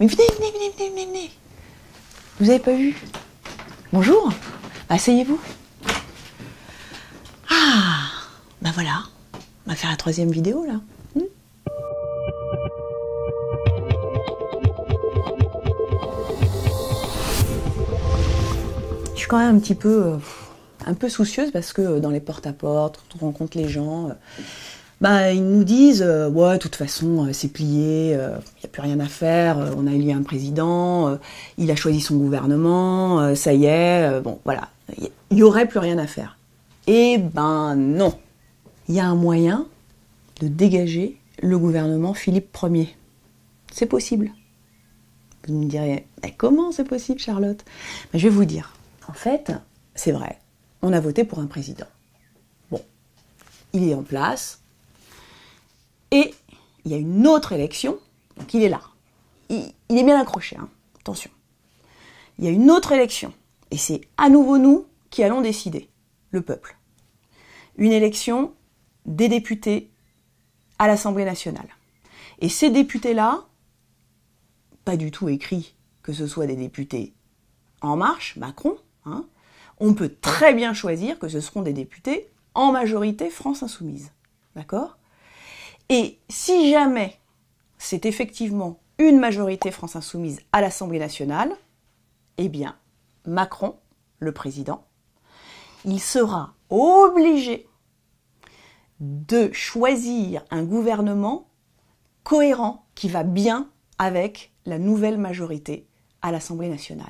Mais venez. Vous avez pas vu? Bonjour. Asseyez-vous. Ah, bah voilà. On va faire la 3e vidéo, là. Je suis quand même un peu soucieuse parce que dans les porte-à-porte, quand on rencontre les gens, ils nous disent ouais, de toute façon, c'est plié, il n'y a plus rien à faire, on a élu un président, il a choisi son gouvernement, ça y est, bon, voilà, il n'y aurait plus rien à faire. Eh ben non, il y a un moyen de dégager le gouvernement Philippe Ier. C'est possible. Vous me direz, comment c'est possible, Charlotte? Je vais vous dire. En fait, c'est vrai, on a voté pour un président. Bon, il est en place, et il y a une autre élection, donc il est là. Il est bien accroché, hein, attention. Il y a une autre élection, et c'est à nouveau nous qui allons décider, le peuple. Une élection des députés à l'Assemblée nationale. Et ces députés-là, pas du tout écrit que ce soit des députés En Marche, Macron, hein, on peut très bien choisir que ce seront des députés en majorité France Insoumise. D'accord ? Et si jamais c'est effectivement une majorité France Insoumise à l'Assemblée nationale, eh bien, Macron, le président, il sera obligé de choisir un gouvernement cohérent qui va bien avec la nouvelle majorité à l'Assemblée nationale.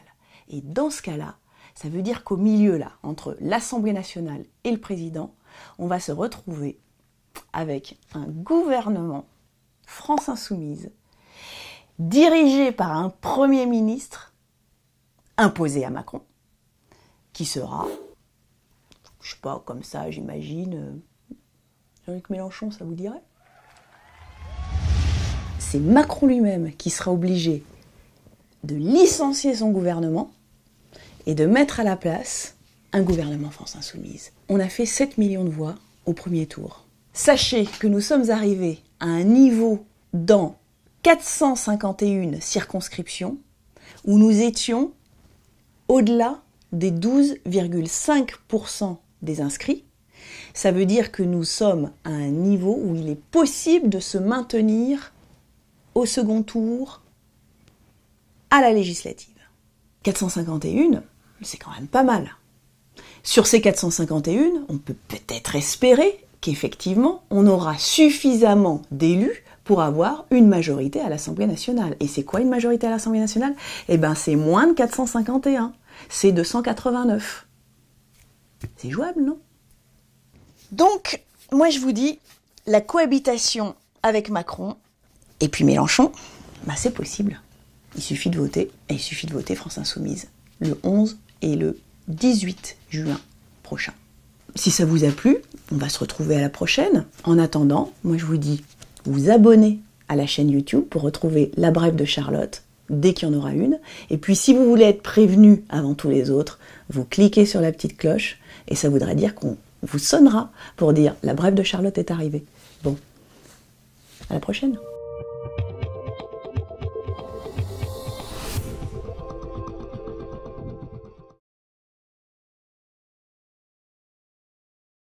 Et dans ce cas-là, ça veut dire qu'au milieu, là, entre l'Assemblée nationale et le président, on va se retrouver avec un gouvernement France Insoumise dirigé par un Premier ministre imposé à Macron, qui sera, je sais pas, comme ça, j'imagine, Jean-Luc Mélenchon, ça vous dirait? C'est Macron lui-même qui sera obligé de licencier son gouvernement et de mettre à la place un gouvernement France Insoumise. On a fait 7 millions de voix au premier tour. Sachez que nous sommes arrivés à un niveau dans 451 circonscriptions où nous étions au-delà des 12,5% des inscrits. Ça veut dire que nous sommes à un niveau où il est possible de se maintenir au second tour à la législative. 451, c'est quand même pas mal. Sur ces 451, on peut peut-être espérer qu'effectivement, on aura suffisamment d'élus pour avoir une majorité à l'Assemblée nationale. Et c'est quoi une majorité à l'Assemblée nationale? Eh bien, c'est moins de 451. C'est 289. C'est jouable, non? Donc, moi je vous dis, la cohabitation avec Macron et puis Mélenchon, c'est possible. Il suffit de voter, et il suffit de voter France Insoumise le 11 et le 18 juin prochain. Si ça vous a plu, on va se retrouver à la prochaine. En attendant, moi je vous dis, vous abonnez à la chaîne YouTube pour retrouver la brève de Charlotte dès qu'il y en aura une. Et puis si vous voulez être prévenu avant tous les autres, vous cliquez sur la petite cloche et ça voudra dire qu'on vous sonnera pour dire la brève de Charlotte est arrivée. Bon, à la prochaine.